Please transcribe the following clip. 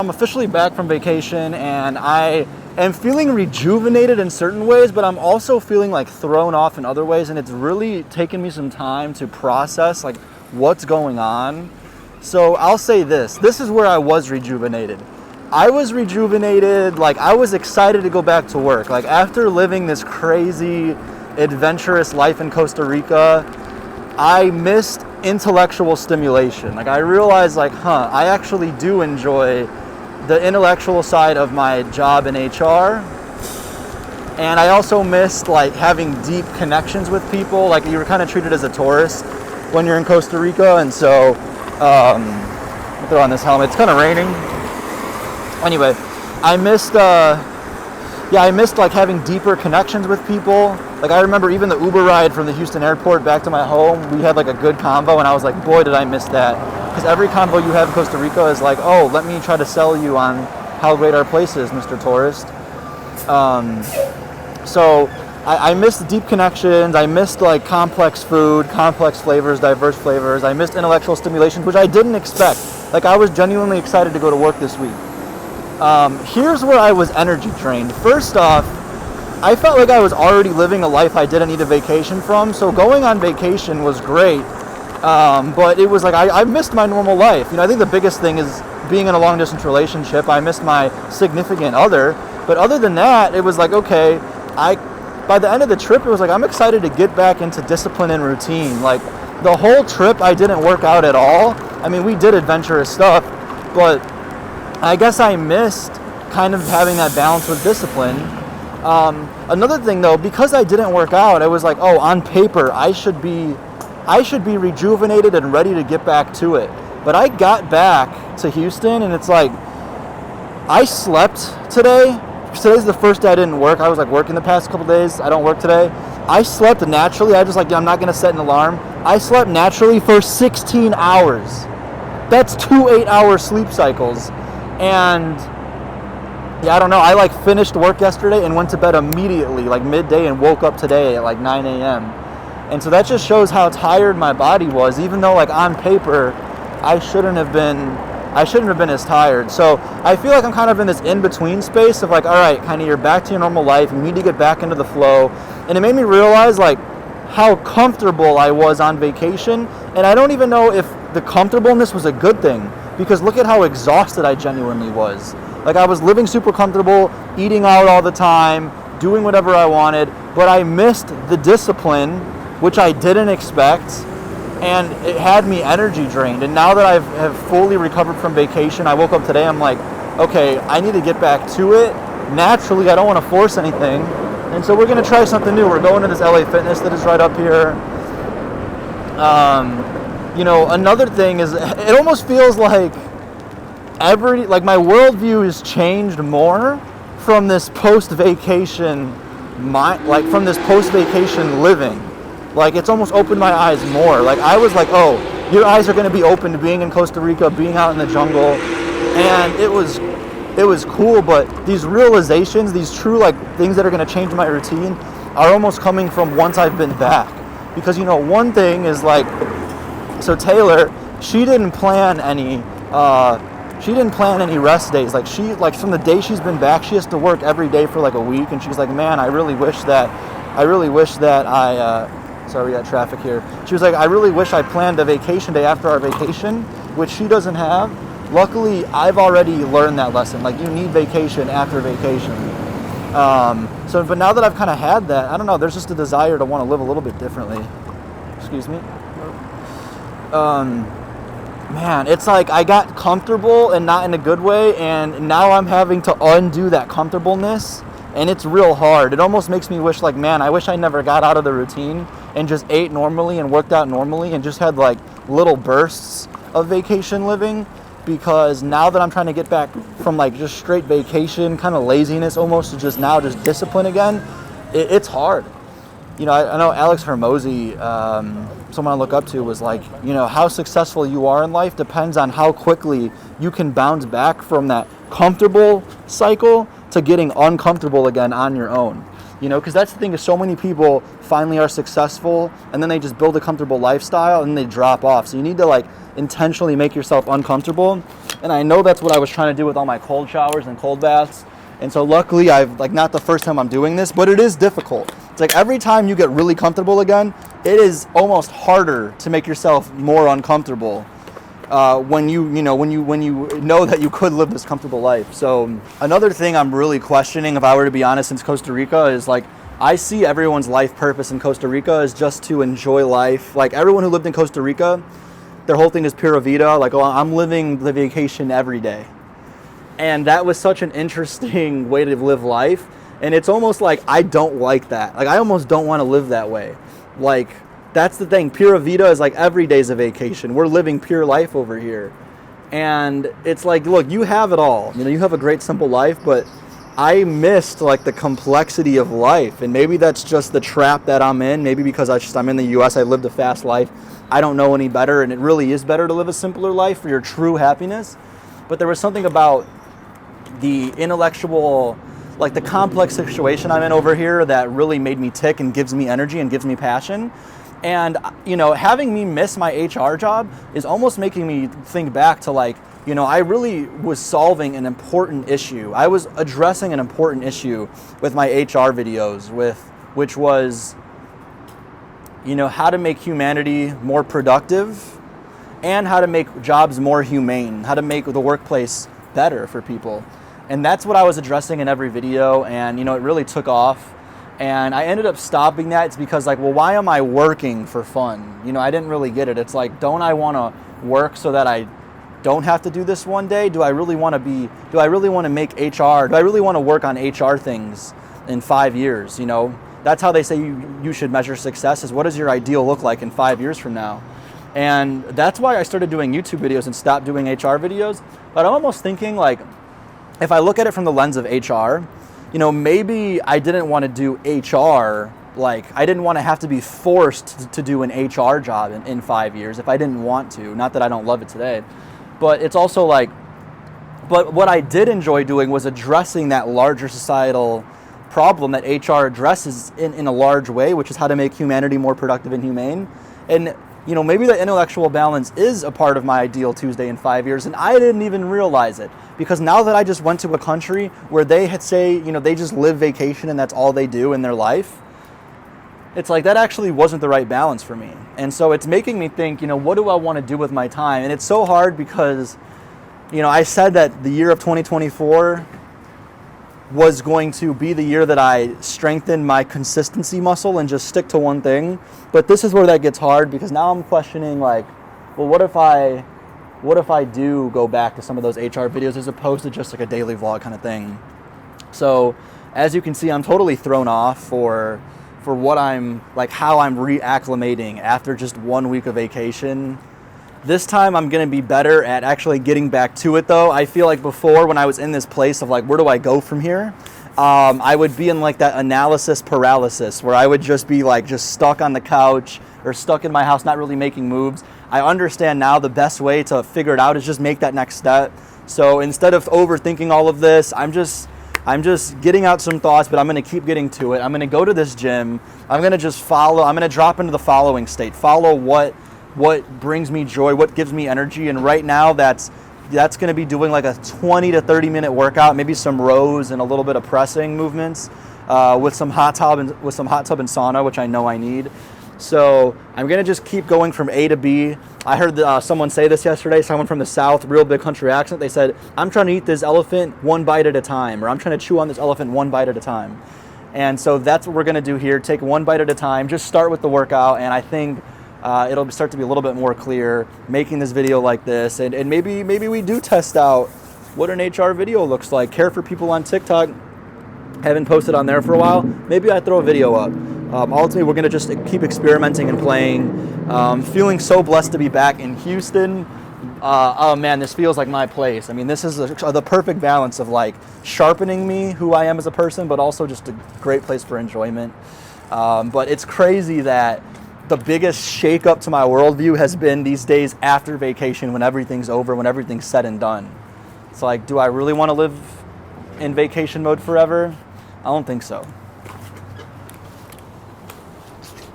I'm officially back from vacation and I am feeling rejuvenated in certain ways, but I'm also feeling like thrown off in other ways, and it's really taken me some time to process like what's going on. So I'll say this is where I was rejuvenated. I was rejuvenated, like I was excited to go back to work. Like after living this crazy, adventurous life in Costa Rica, I missed intellectual stimulation. Like I realized I actually do enjoy the intellectual side of my job in HR. And I also missed like having deep connections with people. Like you were kind of treated as a tourist when you're in Costa Rica. And so, I'll throw on this helmet. It's kind of raining. Anyway, I missed like having deeper connections with people. Like I remember even the Uber ride from the Houston airport back to my home, we had like a good convo, and I was like, boy, did I miss that. Because every convo you have in Costa Rica is like, oh, let me try to sell you on how great our place is, Mr. Tourist. So I missed deep connections. I missed like complex food, complex flavors, diverse flavors. I missed intellectual stimulation, which I didn't expect. Like I was genuinely excited to go to work this week. Here's where I was energy drained. First off, I felt like I was already living a life I didn't need a vacation from, so going on vacation was great, but it was like I missed my normal life. I think the biggest thing is being in a long-distance relationship. I missed my significant other, but other than that, it was like, okay, by the end of the trip, it was like I'm excited to get back into discipline and routine. Like the whole trip, I didn't work out at all. I mean, we did adventurous stuff, but I guess I missed kind of having that balance with discipline. Another thing though, because I didn't work out, I was like, oh, on paper, I should be rejuvenated and ready to get back to it. But I got back to Houston and it's like, I slept today. Today's the first day I didn't work. I was like working the past couple days. I don't work today. I slept naturally. I just I'm not going to set an alarm. I slept naturally for 16 hours. That's 2 8-hour sleep cycles. And yeah, I don't know. I finished work yesterday and went to bed immediately, like midday, and woke up today at 9 a.m. And so that just shows how tired my body was, even though on paper, I shouldn't have been as tired. So I feel like I'm kind of in this in-between space of all right, kind of you're back to your normal life. You need to get back into the flow. And it made me realize how comfortable I was on vacation. And I don't even know if the comfortableness was a good thing, because look at how exhausted I genuinely was. I was living super comfortable, eating out all the time, doing whatever I wanted, but I missed the discipline, which I didn't expect, and it had me energy drained. And now that I have fully recovered from vacation, I woke up today, I'm like, okay, I need to get back to it. Naturally, I don't want to force anything, and so we're going to try something new. We're going to this LA Fitness that is right up here. Another thing is, it almost feels like my worldview has changed more from this post-vacation living. It's almost opened my eyes more. I was like, oh, your eyes are going to be open to being in Costa Rica, being out in the jungle. And it was cool, but these realizations, these true things that are going to change my routine are almost coming from once I've been back. Because one thing is so Taylor, she didn't plan any rest days. From the day she's been back, she has to work every day for a week, and she's like, man, I really wish that sorry, we got traffic here. She was like, I really wish I planned a vacation day after our vacation, which she doesn't have. Luckily, I've already learned that lesson. You need vacation after vacation. But now that I've kind of had that, I don't know, there's just a desire to want to live a little bit differently. Excuse me. Man, it's I got comfortable and not in a good way, and now I'm having to undo that comfortableness, and it's real hard. It almost makes me wish man, I wish I never got out of the routine and just ate normally and worked out normally and just had little bursts of vacation living, because now that I'm trying to get back from just straight vacation, kind of laziness almost, to just discipline again, it's hard. I know Alex Hermosi, someone I look up to, was how successful you are in life depends on how quickly you can bounce back from that comfortable cycle to getting uncomfortable again on your own. Because that's the thing, is so many people finally are successful and then they just build a comfortable lifestyle and they drop off. So you need to intentionally make yourself uncomfortable. And I know that's what I was trying to do with all my cold showers and cold baths. And so luckily I've, like, not the first time I'm doing this, but it is difficult. It's like every time you get really comfortable again, it is almost harder to make yourself more uncomfortable. When you know that you could live this comfortable life. So another thing I'm really questioning, if I were to be honest, in Costa Rica is, like, I see everyone's life purpose in Costa Rica is just to enjoy life. Like, everyone who lived in Costa Rica, their whole thing is pura vida. Like, oh, I'm living the vacation every day. And that was such an interesting way to live life. And it's almost like I don't like that. Like, I almost don't want to live that way. Like, that's the thing. Pura vida is like every day's a vacation. We're living pure life over here. And it's like, look, you have it all. You know, you have a great simple life, but I missed, like, the complexity of life. And maybe that's just the trap that I'm in. Maybe because I'm in the US, I lived a fast life. I don't know any better, and it really is better to live a simpler life for your true happiness. But there was something about the intellectual, like, the complex situation I'm in over here that really made me tick and gives me energy and gives me passion. And, you know, having me miss my HR job is almost making me think back to, like, you know, I really was solving an important issue. I was addressing an important issue with my HR videos, which was, you know, how to make humanity more productive and how to make jobs more humane, how to make the workplace better for people. And that's what I was addressing in every video, and, you know, it really took off. And I ended up stopping that. It's because, like, well, why am I working for fun? You know, I didn't really get it. It's like, don't I want to work so that I don't have to do this one day? Do I really want to make HR? Do I really want to work on HR things in 5 years? You know, that's how they say you should measure success, is what does your ideal look like in 5 years from now? And that's why I started doing YouTube videos and stopped doing HR videos. But I'm almost thinking, like, if I look at it from the lens of HR, you know, maybe I didn't want to do HR, like, I didn't want to have to be forced to do an HR job in 5 years if I didn't want to. Not that I don't love it today, but it's also like, but what I did enjoy doing was addressing that larger societal problem that HR addresses in a large way, which is how to make humanity more productive and humane. And, you know, maybe the intellectual balance is a part of my ideal Tuesday in 5 years, and I didn't even realize it. Because now that I just went to a country where they had say, you know, they just live vacation and that's all they do in their life, it's like that actually wasn't the right balance for me. And so it's making me think, you know, what do I want to do with my time? And it's so hard because, you know, I said that the year of 2024 was going to be the year that I strengthen my consistency muscle and just stick to one thing. But this is where that gets hard, because now I'm questioning, like, well, what if I do go back to some of those HR videos as opposed to just like a daily vlog kind of thing? So as you can see, I'm totally thrown off for what I'm, like, how I'm reacclimating after just 1 week of vacation. This time I'm going to be better at actually getting back to it, though. I feel like before, when I was in this place of, like, where do I go from here? I would be in, like, that analysis paralysis where I would just be, like, just stuck on the couch or stuck in my house, not really making moves. I understand now the best way to figure it out is just make that next step. So instead of overthinking all of this, I'm just getting out some thoughts, but I'm going to keep getting to it. I'm going to go to this gym. I'm going to drop into the following state. Follow what brings me joy, what gives me energy. And right now that's going to be doing like a 20 to 30 minute workout, maybe some rows and a little bit of pressing movements with some hot tub and sauna, which I know I need. So I'm going to just keep going from A to B. I heard someone say this yesterday, someone from the South, real big country accent. They said, I'm trying to eat this elephant one bite at a time, or I'm trying to chew on this elephant one bite at a time. And so that's what we're going to do here. Take one bite at a time. Just start with the workout, and I think it'll start to be a little bit more clear making this video like this. And maybe we do test out what an HR video looks like. Care for People on TikTok. Haven't posted on there for a while. Maybe I throw a video up. Ultimately, we're going to just keep experimenting and playing. Feeling so blessed to be back in Houston. Oh man, this feels like my place. I mean, this is the perfect balance of, like, sharpening me, who I am as a person, but also just a great place for enjoyment. But it's crazy that the biggest shake-up to my worldview has been these days after vacation, when everything's over, when everything's said and done. It's like, do I really want to live in vacation mode forever? I don't think so.